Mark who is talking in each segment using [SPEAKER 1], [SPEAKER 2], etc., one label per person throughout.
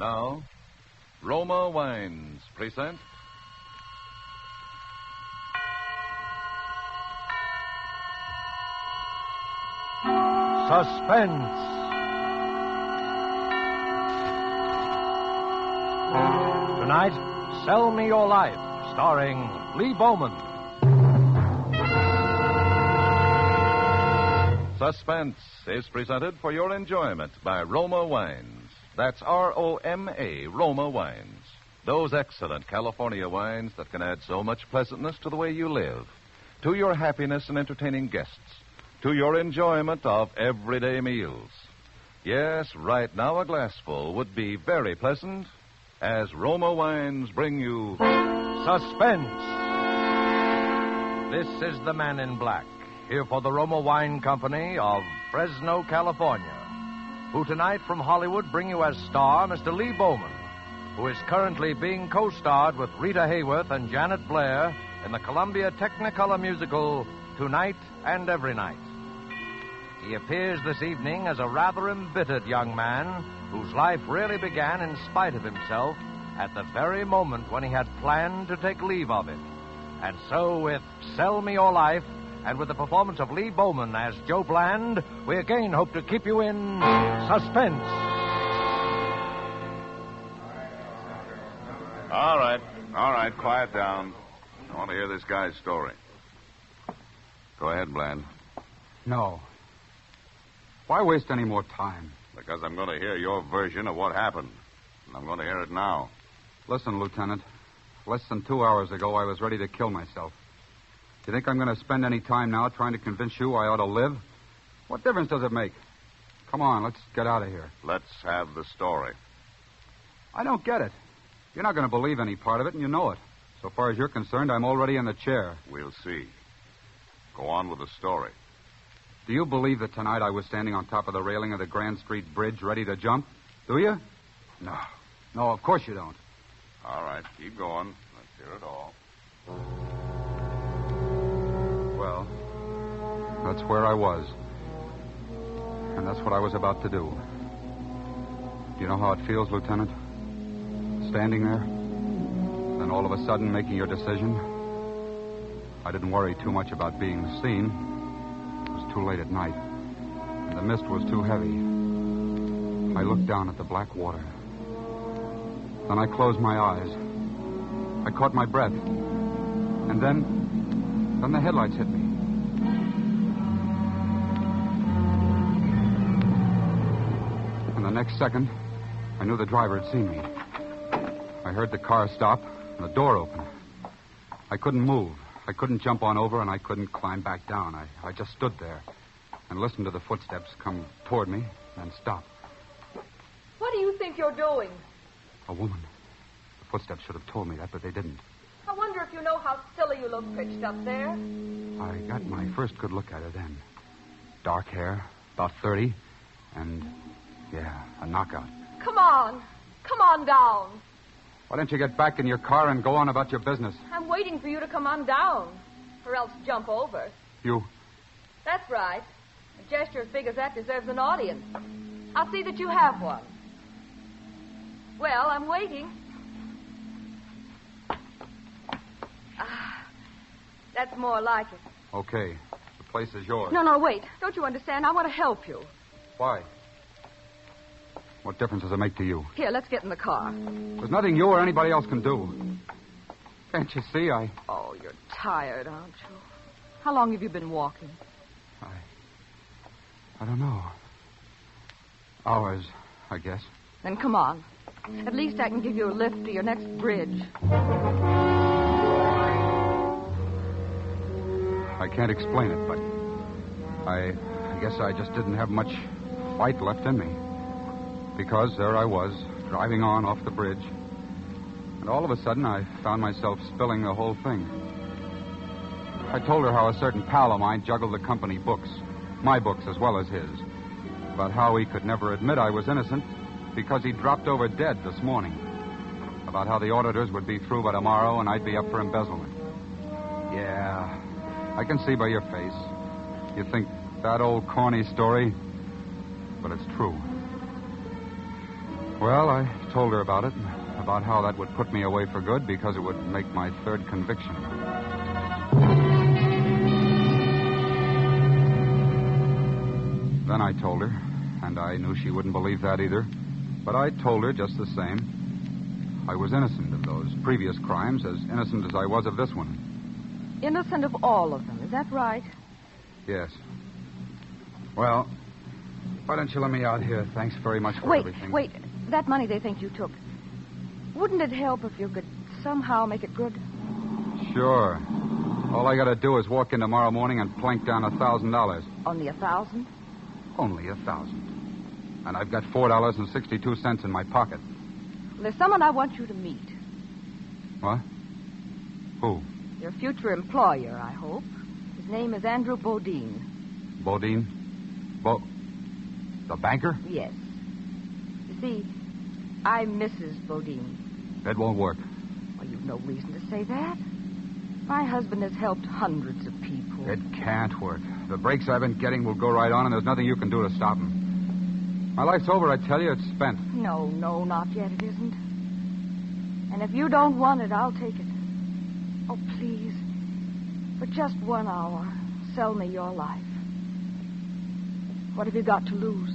[SPEAKER 1] Now, Roma Wines present
[SPEAKER 2] Suspense. Tonight, Sell Me Your Life, starring Lee Bowman.
[SPEAKER 1] Suspense is presented for your enjoyment by Roma Wines. That's R-O-M-A, Roma Wines. Those excellent California wines that can add so much pleasantness to the way you live, to your happiness in entertaining guests, to your enjoyment of everyday meals. Yes, right now a glassful would be very pleasant as Roma Wines bring you
[SPEAKER 2] Suspense. This is the Man in Black, here for the Roma Wine Company of Fresno, California, who tonight from Hollywood bring you as star Mr. Lee Bowman, who is currently being co-starred with Rita Hayworth and Janet Blair in the Columbia Technicolor musical Tonight and Every Night. He appears this evening as a rather embittered young man whose life really began in spite of himself at the very moment when he had planned to take leave of it. And so with Sell Me Your Life, and with the performance of Lee Bowman as Joe Bland, we again hope to keep you in suspense.
[SPEAKER 3] All right, quiet down. I want to hear this guy's story. Go ahead, Bland.
[SPEAKER 4] No. Why waste any more time?
[SPEAKER 3] Because I'm going to hear your version of what happened. And I'm going to hear it now.
[SPEAKER 4] Listen, Lieutenant. Less than 2 hours ago, I was ready to kill myself. You think I'm going to spend any time now trying to convince you I ought to live? What difference does it make? Come on, let's get out of here.
[SPEAKER 3] Let's have the story.
[SPEAKER 4] I don't get it. You're not going to believe any part of it, and you know it. So far as you're concerned, I'm already in the chair.
[SPEAKER 3] We'll see. Go on with the story.
[SPEAKER 4] Do you believe that tonight I was standing on top of the railing of the Grand Street Bridge ready to jump? Do you? No. No, of course you don't.
[SPEAKER 3] All right, keep going. Let's hear it all.
[SPEAKER 4] Well, that's where I was. And that's what I was about to do. Do you know how it feels, Lieutenant? Standing there, then all of a sudden making your decision. I didn't worry too much about being seen. It was too late at night, and the mist was too heavy. I looked down at the black water. Then I closed my eyes. I caught my breath. And then the headlights hit me. And the next second, I knew the driver had seen me. I heard the car stop and the door open. I couldn't move. I couldn't jump on over, and I couldn't climb back down. I just stood there and listened to the footsteps come toward me and then stop.
[SPEAKER 5] What do you think you're doing?
[SPEAKER 4] A woman. The footsteps should have told me that, but they didn't.
[SPEAKER 5] I wonder if you know how silly you look pitched up there.
[SPEAKER 4] I got my first good look at her then. Dark hair, about 30, and, a knockout.
[SPEAKER 5] Come on down.
[SPEAKER 4] Why don't you get back in your car and go on about your business?
[SPEAKER 5] I'm waiting for you to come on down, or else jump over.
[SPEAKER 4] You?
[SPEAKER 5] That's right. A gesture as big as that deserves an audience. I'll see that you have one. Well, I'm waiting. That's more like it.
[SPEAKER 4] Okay. The place is yours.
[SPEAKER 5] No, wait. Don't you understand? I want to help you.
[SPEAKER 4] Why? What difference does it make to you?
[SPEAKER 5] Here, let's get in the car.
[SPEAKER 4] There's nothing you or anybody else can do. Can't you see?
[SPEAKER 5] Oh, you're tired, aren't you? How long have you been walking?
[SPEAKER 4] I don't know. Hours, I guess.
[SPEAKER 5] Then come on. At least I can give you a lift to your next bridge.
[SPEAKER 4] I can't explain it, but I guess I just didn't have much fight left in me. Because there I was, driving on off the bridge. And all of a sudden, I found myself spilling the whole thing. I told her how a certain pal of mine juggled the company books, my books as well as his, about how he could never admit I was innocent because he dropped over dead this morning, about how the auditors would be through by tomorrow and I'd be up for embezzlement. Yeah, I can see by your face. You think that old corny story, but it's true. Well, I told her about it, about how that would put me away for good because it would make my third conviction. Then I told her, and I knew she wouldn't believe that either, but I told her just the same. I was innocent of those previous crimes, as innocent as I was of this one.
[SPEAKER 5] Innocent of all of them, is that right?
[SPEAKER 4] Yes. Well, why don't you let me out here? Thanks very much for everything.
[SPEAKER 5] Wait. That money they think you took. Wouldn't it help if you could somehow make it good?
[SPEAKER 4] Sure. All I got to do is walk in tomorrow morning and plank down $1,000.
[SPEAKER 5] Only 1,000?
[SPEAKER 4] Only 1,000. And I've got $4.62 in my pocket.
[SPEAKER 5] There's someone I want you to meet.
[SPEAKER 4] What? Who?
[SPEAKER 5] Your future employer, I hope. His name is Andrew Bodine.
[SPEAKER 4] Bodine? The banker?
[SPEAKER 5] Yes. You see, I'm Mrs. Bodine.
[SPEAKER 4] It won't work.
[SPEAKER 5] Well, you've no reason to say that. My husband has helped hundreds of people.
[SPEAKER 4] It can't work. The breaks I've been getting will go right on, and there's nothing you can do to stop them. My life's over, I tell you. It's spent.
[SPEAKER 5] No, not yet. It isn't. And if you don't want it, I'll take it. Oh, please. For just 1 hour, sell me your life. What have you got to lose?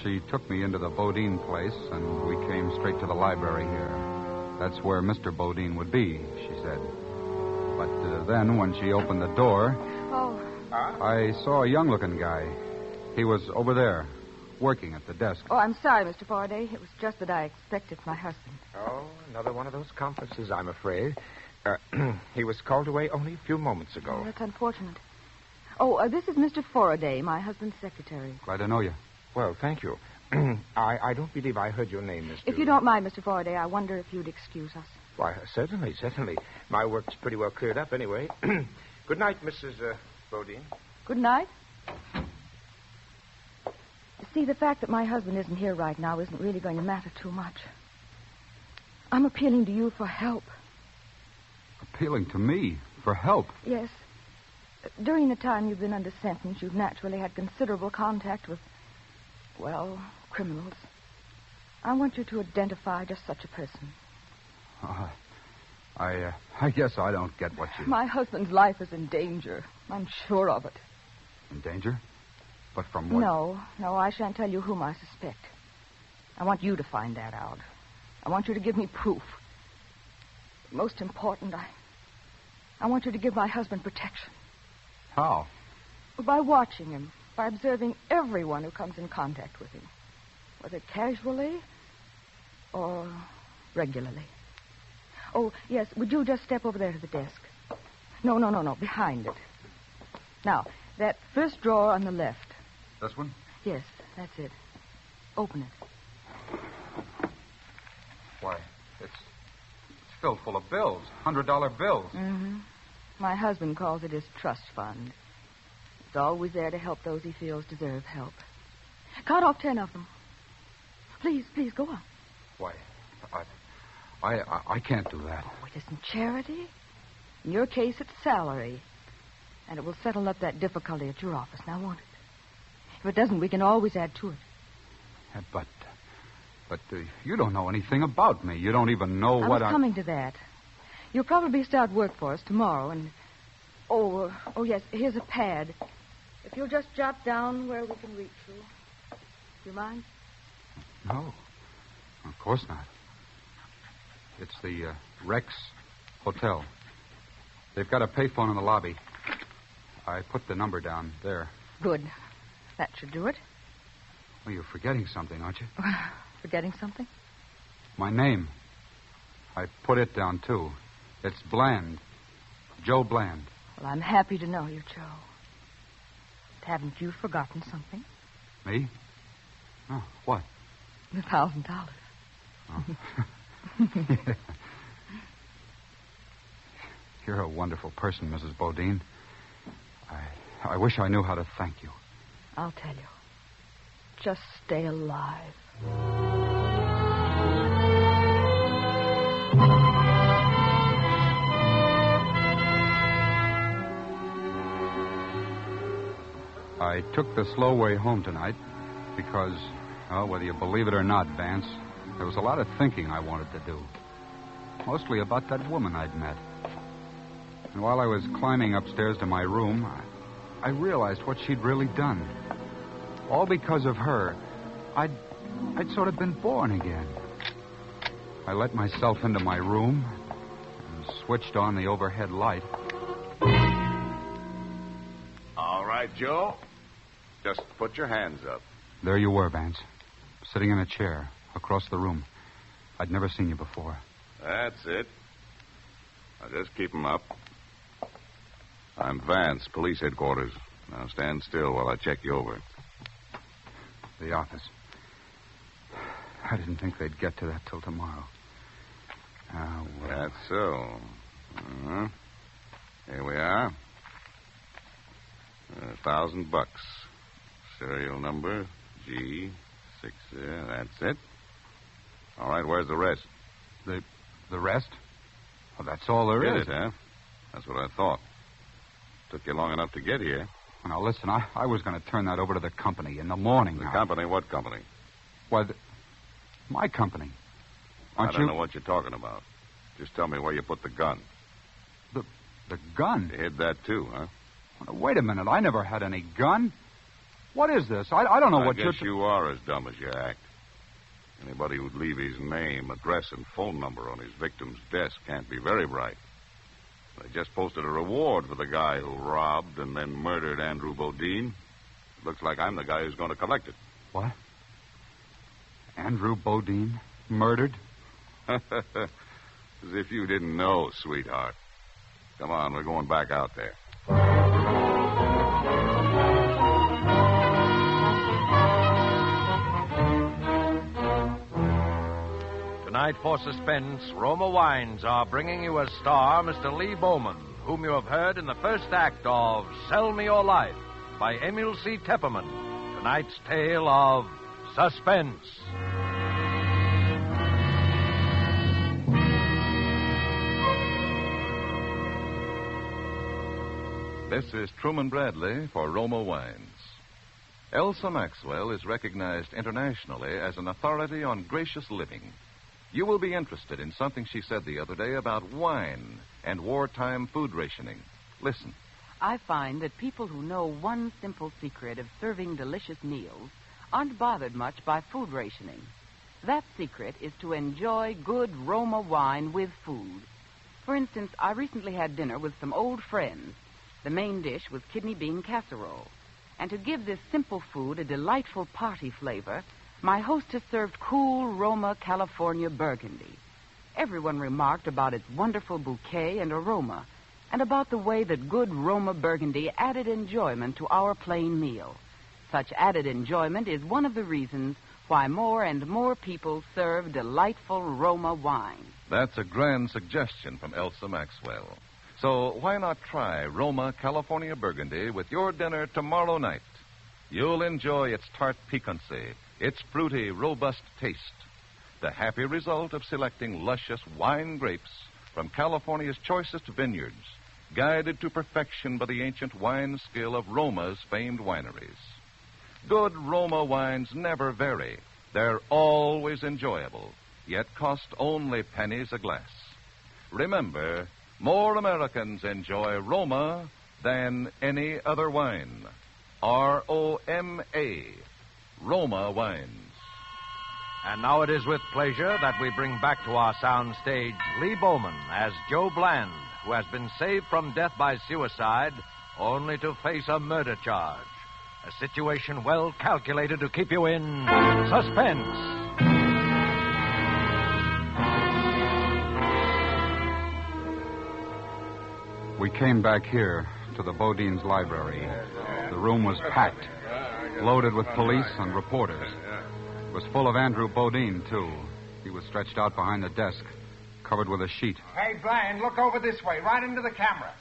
[SPEAKER 4] She took me into the Bodine place, and we came straight to the library here. That's where Mr. Bodine would be, she said. But then, when she opened the door, I saw a young-looking guy. He was over there, working at the desk.
[SPEAKER 5] Oh, I'm sorry, Mr. Faraday. It was just that I expected my husband.
[SPEAKER 6] Oh, another one of those conferences, I'm afraid. He was called away only a few moments ago.
[SPEAKER 5] Oh, that's unfortunate. Oh, this is Mr. Faraday, my husband's secretary.
[SPEAKER 4] Glad to know you.
[SPEAKER 6] Well, thank you. I don't believe I heard your name, Mr.
[SPEAKER 5] If you don't mind, Mr. Faraday, I wonder if you'd excuse us.
[SPEAKER 6] Why, certainly. My work's pretty well cleared up anyway. Good night, Mrs. Bodine.
[SPEAKER 5] Good night. See, the fact that my husband isn't here right now isn't really going to matter too much. I'm appealing to you for help.
[SPEAKER 4] Appealing to me for help?
[SPEAKER 5] Yes. During the time you've been under sentence, you've naturally had considerable contact with, criminals. I want you to identify just such a person.
[SPEAKER 4] I guess I don't get what you...
[SPEAKER 5] My husband's life is in danger. I'm sure of it.
[SPEAKER 4] In danger? But from what?
[SPEAKER 5] No, I shan't tell you whom I suspect. I want you to find that out. I want you to give me proof. Most important, I want you to give my husband protection.
[SPEAKER 4] How?
[SPEAKER 5] By watching him, by observing everyone who comes in contact with him, whether casually or regularly. Oh, yes, would you just step over there to the desk? No, behind it. Now, that first drawer on the left.
[SPEAKER 4] This one?
[SPEAKER 5] Yes, that's it. Open it.
[SPEAKER 4] Why, it's filled full of bills, $100 bills.
[SPEAKER 5] Mm-hmm. My husband calls it his trust fund. It's always there to help those he feels deserve help. Count off 10 of them. Please, go on.
[SPEAKER 4] Why, I can't do that.
[SPEAKER 5] Oh, it isn't charity. In your case, it's salary. And it will settle up that difficulty at your office, now won't it? If it doesn't, we can always add to it.
[SPEAKER 4] But you don't know anything about me. You don't even know what
[SPEAKER 5] I was coming to that. You'll probably start work for us tomorrow, and... Oh, yes, here's a pad. If you'll just jot down where we can reach you. Do you mind?
[SPEAKER 4] No, of course not. It's the Rex Hotel. They've got a payphone in the lobby. I put the number down there.
[SPEAKER 5] Good. That should do it.
[SPEAKER 4] Well, you're forgetting something, aren't you?
[SPEAKER 5] Forgetting something?
[SPEAKER 4] My name. I put it down, too. It's Bland. Joe Bland.
[SPEAKER 5] Well, I'm happy to know you, Joe. But haven't you forgotten something?
[SPEAKER 4] Me? Oh, what?
[SPEAKER 5] The $1,000.
[SPEAKER 4] Oh. You're a wonderful person, Mrs. Bodine. I wish I knew how to thank you.
[SPEAKER 5] I'll tell you. Just stay alive.
[SPEAKER 4] I took the slow way home tonight because, well, whether you believe it or not, Vance, there was a lot of thinking I wanted to do. Mostly about that woman I'd met. And while I was climbing upstairs to my room, I realized what she'd really done. All because of her, I'd sort of been born again. I let myself into my room and switched on the overhead light.
[SPEAKER 3] All right, Joe. Just put your hands up.
[SPEAKER 4] There you were, Vance, sitting in a chair across the room. I'd never seen you before.
[SPEAKER 3] That's it. Now, just keep 'em up. I'm Vance, police headquarters. Now, stand still while I check you over.
[SPEAKER 4] The office. I didn't think they'd get to that till tomorrow. Well.
[SPEAKER 3] That's so. Uh-huh. Here we are. $1,000. Serial number G6. That's it. All right, where's the rest?
[SPEAKER 4] The rest? Well, that's all there
[SPEAKER 3] Get
[SPEAKER 4] is.
[SPEAKER 3] it, huh? That's what I thought. Took you long enough to get here.
[SPEAKER 4] Now, listen, I was going to turn that over to the company in the morning.
[SPEAKER 3] The company? What company?
[SPEAKER 4] Why, my company. Aren't
[SPEAKER 3] I don't
[SPEAKER 4] you?
[SPEAKER 3] know what you're talking about. Just tell me where you put the gun.
[SPEAKER 4] The gun?
[SPEAKER 3] You hid that, too, huh?
[SPEAKER 4] Well, wait a minute. I never had any gun. What is this? I don't know what
[SPEAKER 3] I
[SPEAKER 4] you're...
[SPEAKER 3] guess you are as dumb as you act. Anybody who'd leave his name, address, and phone number on his victim's desk can't be very bright. They just posted a reward for the guy who robbed and then murdered Andrew Bodine. Looks like I'm the guy who's going to collect it.
[SPEAKER 4] What? Andrew Bodine? Murdered?
[SPEAKER 3] As if you didn't know, sweetheart. Come on, we're going back out there.
[SPEAKER 2] Tonight for Suspense, Roma Wines are bringing you as star Mr. Lee Bowman, whom you have heard in the first act of Sell Me Your Life by Emil C. Tepperman. Tonight's tale of Suspense.
[SPEAKER 1] This is Truman Bradley for Roma Wines. Elsa Maxwell is recognized internationally as an authority on gracious living. You will be interested in something she said the other day about wine and wartime food rationing. Listen.
[SPEAKER 7] I find that people who know one simple secret of serving delicious meals aren't bothered much by food rationing. That secret is to enjoy good Roma wine with food. For instance, I recently had dinner with some old friends. The main dish was kidney bean casserole. And to give this simple food a delightful party flavor, my hostess served cool Roma California Burgundy. Everyone remarked about its wonderful bouquet and aroma, and about the way that good Roma Burgundy added enjoyment to our plain meal. Such added enjoyment is one of the reasons why more and more people serve delightful Roma wine.
[SPEAKER 1] That's a grand suggestion from Elsa Maxwell. So why not try Roma California Burgundy with your dinner tomorrow night? You'll enjoy its tart piquancy, its fruity, robust taste, the happy result of selecting luscious wine grapes from California's choicest vineyards, guided to perfection by the ancient wine skill of Roma's famed wineries. Good Roma wines never vary. They're always enjoyable, yet cost only pennies a glass. Remember, more Americans enjoy Roma than any other wine. R-O-M-A, Roma Wines.
[SPEAKER 2] And now it is with pleasure that we bring back to our sound stage Lee Bowman as Joe Bland, who has been saved from death by suicide only to face a murder charge. A situation well calculated to keep you in suspense.
[SPEAKER 4] We came back here to the Bodine's library. The room was packed, loaded with police and reporters. It was full of Andrew Bodine, too. He was stretched out behind the desk, covered with a sheet.
[SPEAKER 6] Hey, Bland, look over this way, right into the camera.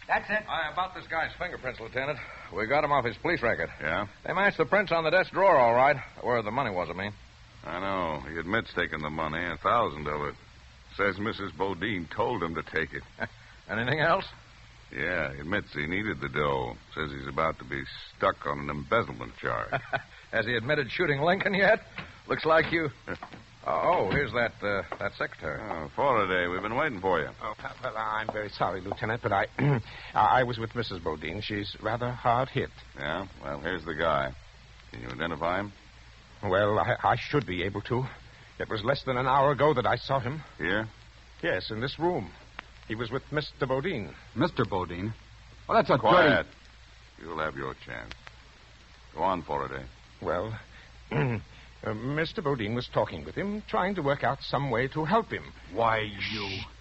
[SPEAKER 6] That's it.
[SPEAKER 8] About this guy's fingerprints, Lieutenant. We got him off his police record.
[SPEAKER 3] Yeah?
[SPEAKER 8] They matched the prints on the desk drawer, all right. Where the money was, I mean.
[SPEAKER 3] I know. He admits taking the money, 1,000 of it. Says Mrs. Bodine told him to take it.
[SPEAKER 8] Anything else?
[SPEAKER 3] Yeah, he admits he needed the dough. Says he's about to be stuck on an embezzlement charge.
[SPEAKER 8] Has he admitted shooting Lincoln yet? Looks like you... here's that secretary.
[SPEAKER 3] Oh, Faraday, we've been waiting for you.
[SPEAKER 6] Oh, well, I'm very sorry, Lieutenant, but I was with Mrs. Bodine. She's rather hard hit.
[SPEAKER 3] Yeah? Well, here's the guy. Can you identify him?
[SPEAKER 6] Well, I should be able to. It was less than an hour ago that I saw him.
[SPEAKER 3] Here?
[SPEAKER 6] Yes, in this room. He was with Mr. Bodine.
[SPEAKER 4] Mr. Bodine? Well, that's a
[SPEAKER 3] Quiet. You'll have your chance. Go on, Faraday.
[SPEAKER 6] Well, Mr. Bodine was talking with him, trying to work out some way to help him.
[SPEAKER 4] Why,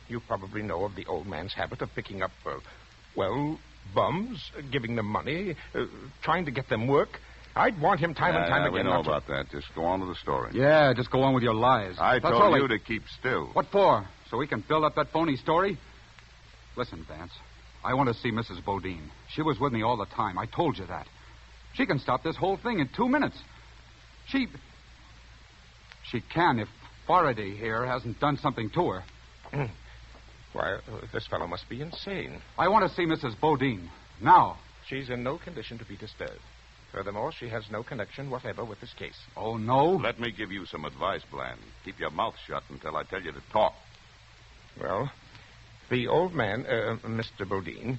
[SPEAKER 6] You probably know of the old man's habit of picking up, bums, giving them money, trying to get them work. I'd warned him time and time again.
[SPEAKER 3] We know about that. Just go on with the story.
[SPEAKER 4] Yeah, just go on with your lies.
[SPEAKER 3] I told you to keep still.
[SPEAKER 4] What for? So we can build up that phony story? Listen, Vance. I want to see Mrs. Bodine. She was with me all the time. I told you that. She can stop this whole thing in 2 minutes. She can if Faraday here hasn't done something to her.
[SPEAKER 6] Why, this fellow must be insane.
[SPEAKER 4] I want to see Mrs. Bodine. Now.
[SPEAKER 6] She's in no condition to be disturbed. Furthermore, she has no connection whatever with this case.
[SPEAKER 4] Oh, no?
[SPEAKER 3] Let me give you some advice, Bland. Keep your mouth shut until I tell you to talk.
[SPEAKER 6] Well, the old man, Mr. Bodine,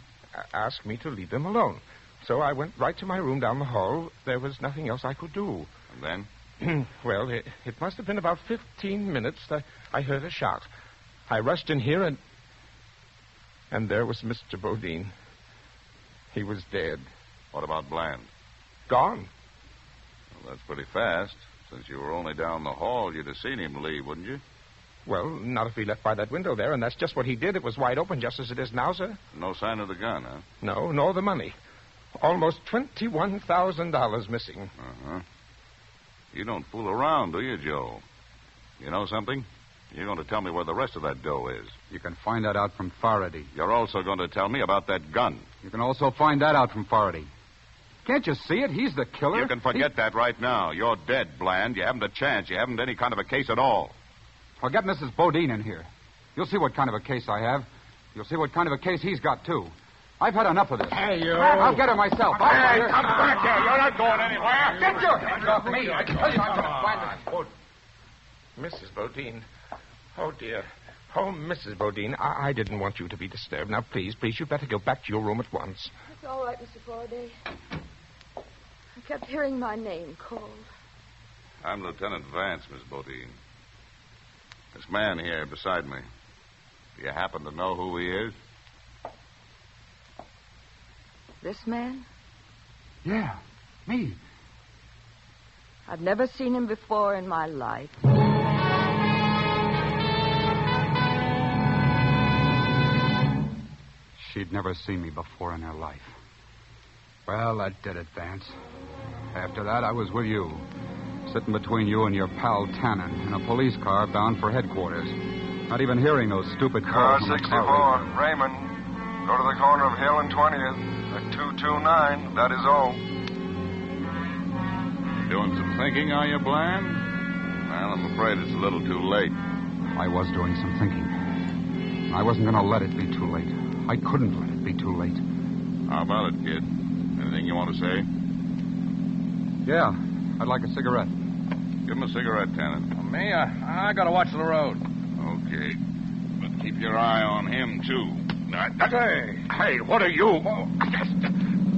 [SPEAKER 6] asked me to leave them alone. So I went right to my room down the hall. There was nothing else I could do.
[SPEAKER 3] And then?
[SPEAKER 6] Well, it must have been about 15 minutes that I heard a shot. I rushed in here and there was Mr. Bodine. He was dead.
[SPEAKER 3] What about Bland?
[SPEAKER 6] Gone.
[SPEAKER 3] Well, that's pretty fast. Since you were only down the hall, you'd have seen him leave, wouldn't you?
[SPEAKER 6] Well, not if he left by that window there, and that's just what he did. It was wide open, just as it is now, sir.
[SPEAKER 3] No sign of the gun, huh?
[SPEAKER 6] No, nor the money. Almost $21,000 missing.
[SPEAKER 3] Uh-huh. You don't fool around, do you, Joe? You know something? You're going to tell me where the rest of that dough is.
[SPEAKER 4] You can find that out from Faraday.
[SPEAKER 3] You're also going to tell me about that gun.
[SPEAKER 4] You can also find that out from Faraday. Can't you see it? He's the killer.
[SPEAKER 3] You can forget that right now. You're dead, Bland. You haven't a chance. You haven't any kind of a case at all.
[SPEAKER 4] Well, get Mrs. Bodine in here. You'll see what kind of a case I have. You'll see what kind of a case he's got, too. I've had enough of this.
[SPEAKER 6] Hey, you.
[SPEAKER 4] I'll get her myself.
[SPEAKER 3] Hey, come back here. You're not going anywhere.
[SPEAKER 4] Get your hands off me. I tell you I'm going to find this.
[SPEAKER 6] Mrs. Bodine. Oh, dear. Oh, Mrs. Bodine, I didn't want you to be disturbed. Now, please, you'd better go back to your room at once.
[SPEAKER 5] It's all right, Mr. Faraday. I kept hearing my name called.
[SPEAKER 3] I'm Lieutenant Vance, Miss Bodine. This man here beside me. Do you happen to know who he is?
[SPEAKER 5] This man?
[SPEAKER 4] Yeah, me.
[SPEAKER 5] I've never seen him before in my life.
[SPEAKER 4] She'd never seen me before in her life. Well, that did it, Vance. After that, I was with you, sitting between you and your pal Tannen in a police car bound for headquarters. Not even hearing those stupid
[SPEAKER 9] Car
[SPEAKER 4] calls. from the
[SPEAKER 9] 64, Raymond. Go to the corner of Hill and 20th at 229. That is all.
[SPEAKER 3] Doing some thinking, are you, Bland? Well, I'm afraid it's a little too late.
[SPEAKER 4] I was doing some thinking. I wasn't going to let it be too late. I couldn't let it be too late.
[SPEAKER 3] How about it, kid? Anything you want to say?
[SPEAKER 4] Yeah, I'd like a cigarette.
[SPEAKER 3] Give him a cigarette, Tannen.
[SPEAKER 8] Me? I got to watch the road.
[SPEAKER 3] Okay. But keep your eye on him, too.
[SPEAKER 9] Hey, what are you?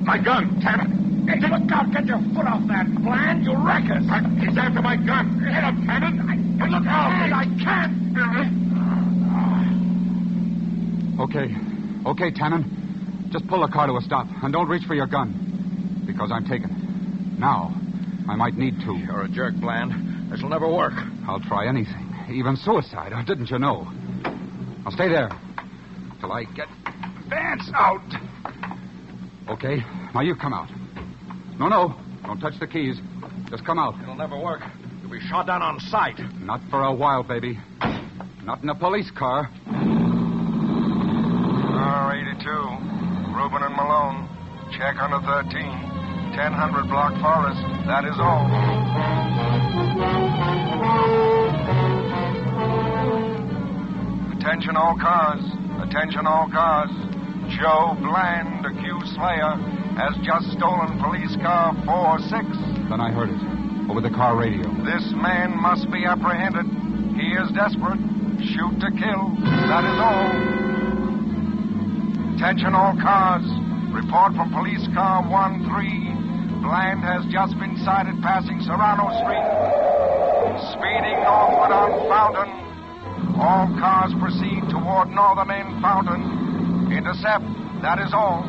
[SPEAKER 9] My gun, Tannen. Hey, look out. Get your foot off that, Bland. You ruckus. He's after my gun. Get him, Tannen. Look out. Hey, I can't.
[SPEAKER 4] Okay, Tannen. Just pull the car to a stop and don't reach for your gun. Because I'm taking it. Now, I might need to.
[SPEAKER 8] You're a jerk, Bland. This'll never work.
[SPEAKER 4] I'll try anything, even suicide, didn't you know? I'll stay there till I get Vance out. Okay, now you come out. No, don't touch the keys. Just come out.
[SPEAKER 8] It'll never work. You'll be shot down on sight.
[SPEAKER 4] Not for a while, baby. Not in a police car.
[SPEAKER 9] R82, Reuben and Malone. Check under 13. 1000 Block Forest. That is all. Attention all cars. Attention all cars.
[SPEAKER 10] Joe Bland, accused slayer, has just stolen police car 46.
[SPEAKER 4] Then I heard it. Over the car radio.
[SPEAKER 10] This man must be apprehended. He is desperate. Shoot to kill. That is all. Attention all cars. Report from police car 13. Bland has just been sighted passing Serrano Street. Speeding northward on Fountain. All cars proceed toward northern end Fountain. Intercept. That is all.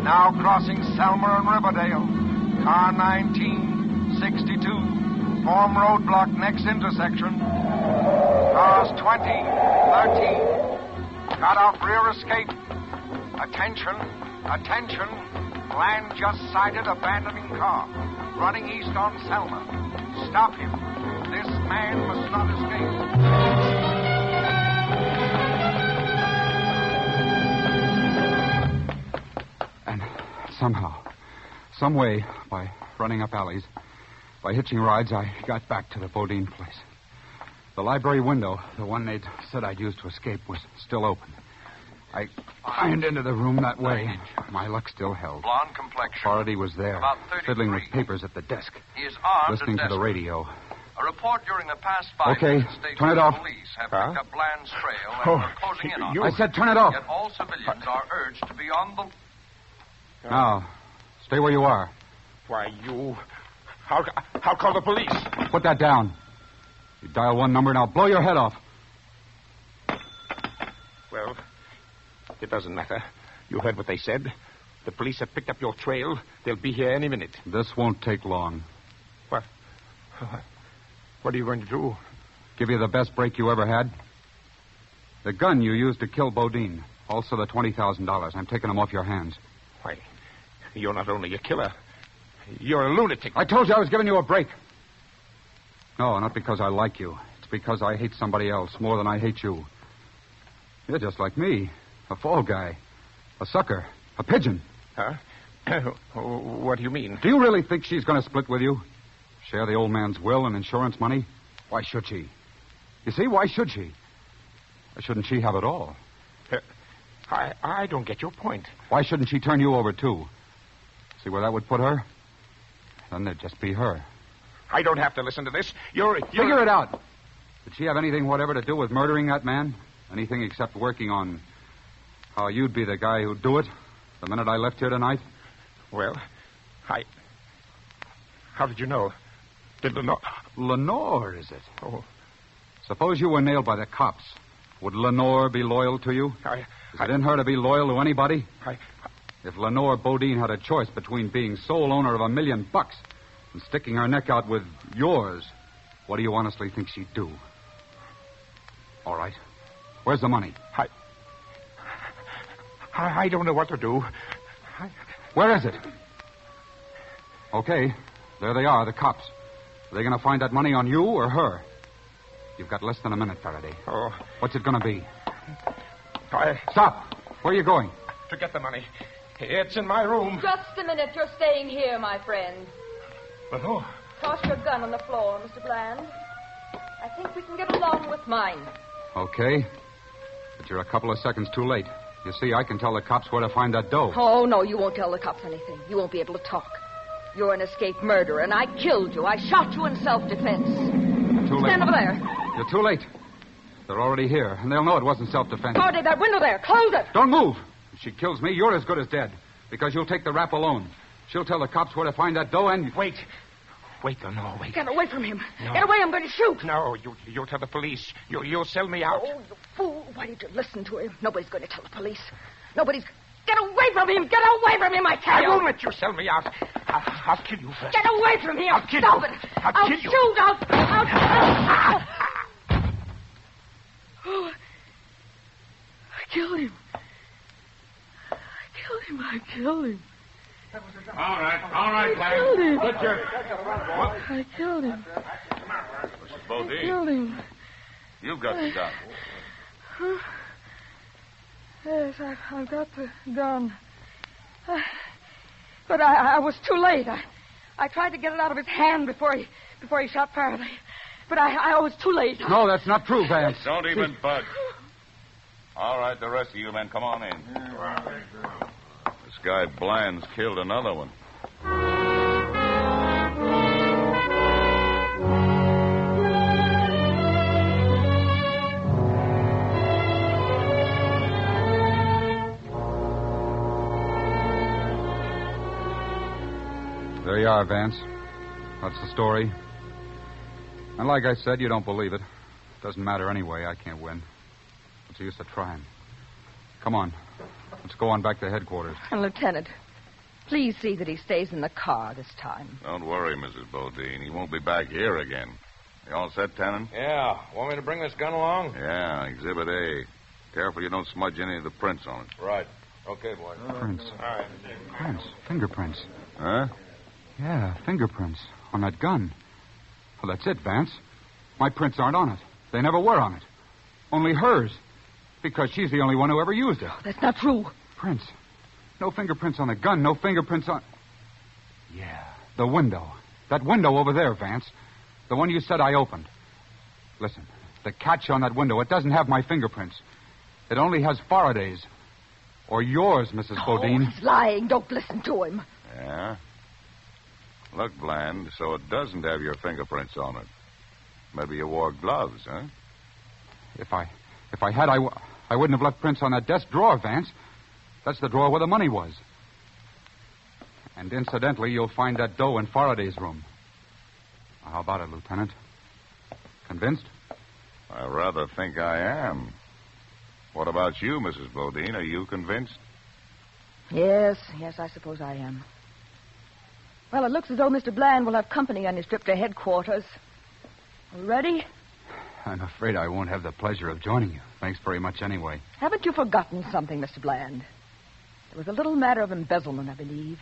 [SPEAKER 10] Now crossing Selma and Riverdale. Car 1962. Form roadblock next intersection. Cars 20, 13. Cut off rear escape. Attention. Attention. Bland just sighted abandoning car. Running east on Selma. Stop him. This man must not escape.
[SPEAKER 4] And somehow, some way, by running up alleys, by hitching rides, I got back to the Bodine place. The library window, the one they'd said I'd used to escape, was still open. I climbed into the room that way. My luck still held.
[SPEAKER 8] Blonde complexion.
[SPEAKER 4] Faraday was there,
[SPEAKER 8] About 33.
[SPEAKER 4] fiddling with papers at the desk,
[SPEAKER 8] He is armed
[SPEAKER 4] listening
[SPEAKER 8] and
[SPEAKER 4] to the
[SPEAKER 8] desperate.
[SPEAKER 4] radio.
[SPEAKER 8] A report during the past 5
[SPEAKER 4] Okay,
[SPEAKER 8] minutes states
[SPEAKER 4] turn it
[SPEAKER 8] that
[SPEAKER 4] off.
[SPEAKER 8] police have picked up Bland's trail and are closing in on
[SPEAKER 4] I
[SPEAKER 8] him.
[SPEAKER 4] said turn it off.
[SPEAKER 8] Yet all civilians are urged to be on the...
[SPEAKER 4] Now, stay where you are.
[SPEAKER 6] Why, you... I'll call the police.
[SPEAKER 4] Put that down. You dial one number and I'll blow your head off.
[SPEAKER 6] Well, it doesn't matter. You heard what they said. The police have picked up your trail. They'll be here any minute.
[SPEAKER 4] This won't take long.
[SPEAKER 6] What? What are you going to do?
[SPEAKER 4] Give you the best break you ever had. The gun you used to kill Bodine. Also the $20,000. I'm taking them off your hands.
[SPEAKER 6] Why, you're not only a killer. You're a lunatic.
[SPEAKER 4] I told you I was giving you a break. No, not because I like you. It's because I hate somebody else more than I hate you. You're just like me. A fall guy. A sucker. A pigeon.
[SPEAKER 6] Huh? What do you mean?
[SPEAKER 4] Do you really think she's going to split with you? Share the old man's will and insurance money? Why should she? You see, why should she? Why shouldn't she have it all?
[SPEAKER 6] I don't get your point.
[SPEAKER 4] Why shouldn't she turn you over, too? See where that would put her? Then there'd just be her.
[SPEAKER 6] I don't have to listen to this.
[SPEAKER 4] Figure it out. Did she have anything whatever to do with murdering that man? Anything except working on how you'd be the guy who'd do it the minute I left here tonight?
[SPEAKER 6] Well, How did you know? Did Lenore...
[SPEAKER 4] Lenore, is it?
[SPEAKER 6] Oh.
[SPEAKER 4] Suppose you were nailed by the cops. Would Lenore be loyal to you? Is it in her to be loyal to anybody? If Lenore Bodine had a choice between being sole owner of $1 million and sticking her neck out with yours, what do you honestly think she'd do? All right. Where's the money?
[SPEAKER 6] I don't know what to do.
[SPEAKER 4] Where is it? Okay. There they are, the cops. Are they going to find that money on you or her? You've got less than a minute, Faraday.
[SPEAKER 6] Oh.
[SPEAKER 4] What's it going to be? Stop. Where are you going?
[SPEAKER 6] To get the money. It's in my room.
[SPEAKER 5] Just a minute. You're staying here, my friend.
[SPEAKER 6] Lenore.
[SPEAKER 5] Toss your gun on the floor, Mr. Bland. I think we can get along with mine.
[SPEAKER 4] Okay. But you're a couple of seconds too late. You see, I can tell the cops where to find that dough.
[SPEAKER 5] Oh, no, you won't tell the cops anything. You won't be able to talk. You're an escaped murderer, and I killed you. I shot you in self-defense.
[SPEAKER 4] Too late.
[SPEAKER 5] Stand over there.
[SPEAKER 4] You're too late. They're already here, and they'll know it wasn't self-defense.
[SPEAKER 5] Faraday, that window there. Close it.
[SPEAKER 4] Don't move. If she kills me, you're as good as dead. Because you'll take the rap alone. She'll tell the cops where to find that dough and...
[SPEAKER 6] Wait, Lenore, wait.
[SPEAKER 5] Get away from him.
[SPEAKER 6] No.
[SPEAKER 5] Get away, I'm going to shoot.
[SPEAKER 6] No, you'll tell the police. You'll sell me out.
[SPEAKER 5] Oh, you fool. Why did you listen to him? Nobody's going to tell the police. Nobody's... Get away from him! Get away from him, I tell you!
[SPEAKER 6] I won't let you sell me out. I'll kill you first.
[SPEAKER 5] Get away from here!
[SPEAKER 6] I'll kill
[SPEAKER 5] Stop
[SPEAKER 6] you.
[SPEAKER 5] it!
[SPEAKER 6] I'll kill you.
[SPEAKER 5] Shoot! I'll... Oh, I killed him. I killed him.
[SPEAKER 9] All right,
[SPEAKER 5] I killed him.
[SPEAKER 9] Put your...
[SPEAKER 5] I killed him.
[SPEAKER 3] Mrs. Bodine.
[SPEAKER 5] I killed him.
[SPEAKER 3] You've got the gun.
[SPEAKER 5] Huh? Yes, I've got the gun. But I was too late. I tried to get it out of his hand before he shot Faraday. But I was too late.
[SPEAKER 4] No, that's not true, Vance.
[SPEAKER 3] Don't even budge. All right, the rest of you men, come on in. This guy Bland's killed another one.
[SPEAKER 4] There you are, Vance. That's the story. And like I said, you don't believe it. Doesn't matter anyway. I can't win. What's the use of trying? Come on. Let's go on back to headquarters.
[SPEAKER 5] And Lieutenant, please see that he stays in the car this time.
[SPEAKER 3] Don't worry, Mrs. Bodine. He won't be back here again. You all set, Tannen?
[SPEAKER 8] Yeah. Want me to bring this gun along?
[SPEAKER 3] Yeah, Exhibit A. Careful you don't smudge any of the prints on it.
[SPEAKER 8] Right. Okay, boy.
[SPEAKER 4] Prints.
[SPEAKER 8] All right.
[SPEAKER 4] Prints. Fingerprints.
[SPEAKER 3] Huh?
[SPEAKER 4] Yeah, fingerprints on that gun. Well, that's it, Vance. My prints aren't on it. They never were on it. Only hers. Because she's the only one who ever used it.
[SPEAKER 5] That's not true.
[SPEAKER 4] Prints. No fingerprints on the gun. No fingerprints on... Yeah, the window. That window over there, Vance. The one you said I opened. Listen, the catch on that window, it doesn't have my fingerprints. It only has Faraday's. Or yours, Mrs. Bodine.
[SPEAKER 5] He's lying. Don't listen to him.
[SPEAKER 3] Yeah? Look, Bland, so it doesn't have your fingerprints on it. Maybe you wore gloves, huh?
[SPEAKER 4] If I had, I wouldn't have left prints on that desk drawer, Vance. That's the drawer where the money was. And incidentally, you'll find that dough in Faraday's room. Now, how about it, Lieutenant? Convinced?
[SPEAKER 3] I rather think I am. What about you, Mrs. Bodine? Are you convinced?
[SPEAKER 5] Yes, I suppose I am. Well, it looks as though Mr. Bland will have company on his trip to headquarters. Ready?
[SPEAKER 4] I'm afraid I won't have the pleasure of joining you. Thanks very much anyway.
[SPEAKER 5] Haven't you forgotten something, Mr. Bland? It was a little matter of embezzlement, I believe.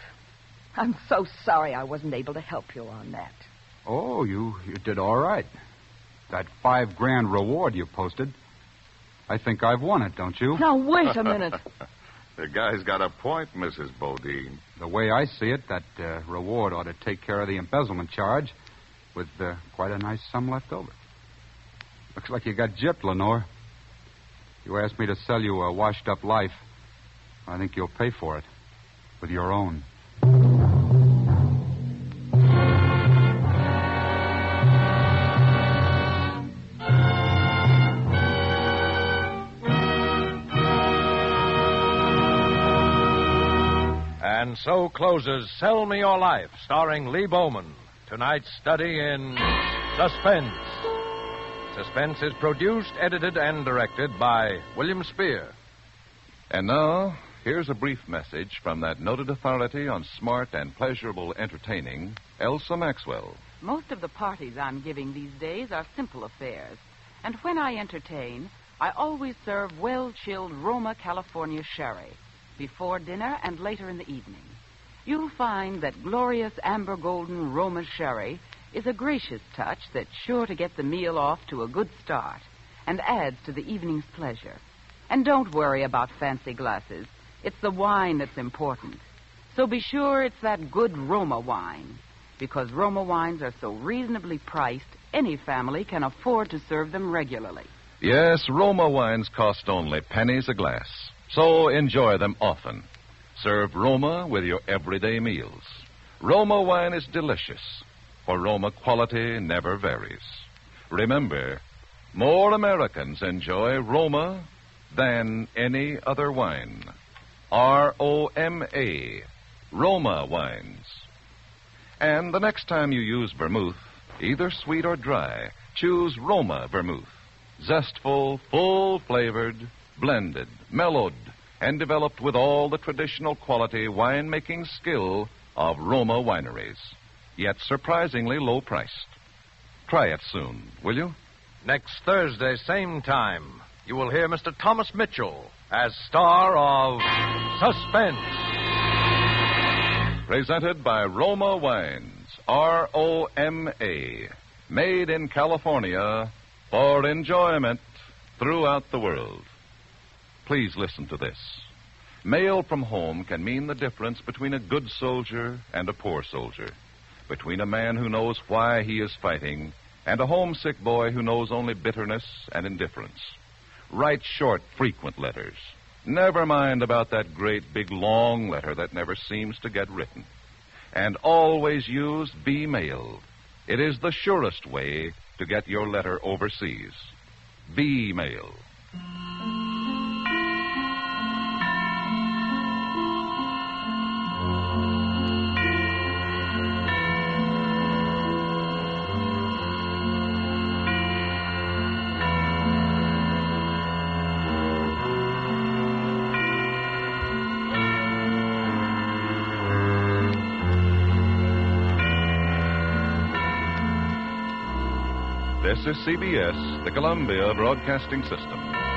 [SPEAKER 5] I'm so sorry I wasn't able to help you on that.
[SPEAKER 4] Oh, you did all right. That $5,000 reward you posted, I think I've won it, don't you?
[SPEAKER 5] Now, wait a minute.
[SPEAKER 3] The guy's got a point, Mrs. Bodine.
[SPEAKER 4] The way I see it, that reward ought to take care of the embezzlement charge with quite a nice sum left over. Looks like you got gypped, Lenore. You asked me to sell you a washed-up life. I think you'll pay for it with your own.
[SPEAKER 2] And so closes Sell Me Your Life, starring Lee Bowman. Tonight's study in Suspense. Suspense is produced, edited, and directed by William Spear.
[SPEAKER 1] And now, here's a brief message from that noted authority on smart and pleasurable entertaining, Elsa Maxwell.
[SPEAKER 7] Most of the parties I'm giving these days are simple affairs. And when I entertain, I always serve well-chilled Roma California sherry before dinner and later in the evening. You'll find that glorious amber golden Roma sherry is a gracious touch that's sure to get the meal off to a good start and adds to the evening's pleasure. And don't worry about fancy glasses. It's the wine that's important. So be sure it's that good Roma wine, because Roma wines are so reasonably priced, any family can afford to serve them regularly.
[SPEAKER 1] Yes, Roma wines cost only pennies a glass, so enjoy them often. Serve Roma with your everyday meals. Roma wine is delicious, for Roma quality never varies. Remember, more Americans enjoy Roma than any other wine. R-O-M-A, Roma wines. And the next time you use vermouth, either sweet or dry, choose Roma vermouth. Zestful, full-flavored, blended, mellowed, and developed with all the traditional quality winemaking skill of Roma wineries, yet surprisingly low-priced. Try it soon, will you?
[SPEAKER 2] Next Thursday, same time, you will hear Mr. Thomas Mitchell as star of Suspense.
[SPEAKER 1] Presented by Roma Wines, R-O-M-A, made in California for enjoyment throughout the world. Please listen to this. Mail from home can mean the difference between a good soldier and a poor soldier, between a man who knows why he is fighting and a homesick boy who knows only bitterness and indifference. Write short, frequent letters. Never mind about that great, big, long letter that never seems to get written. And always use B-mail. It is the surest way to get your letter overseas. B-mail. This is CBS, the Columbia Broadcasting System.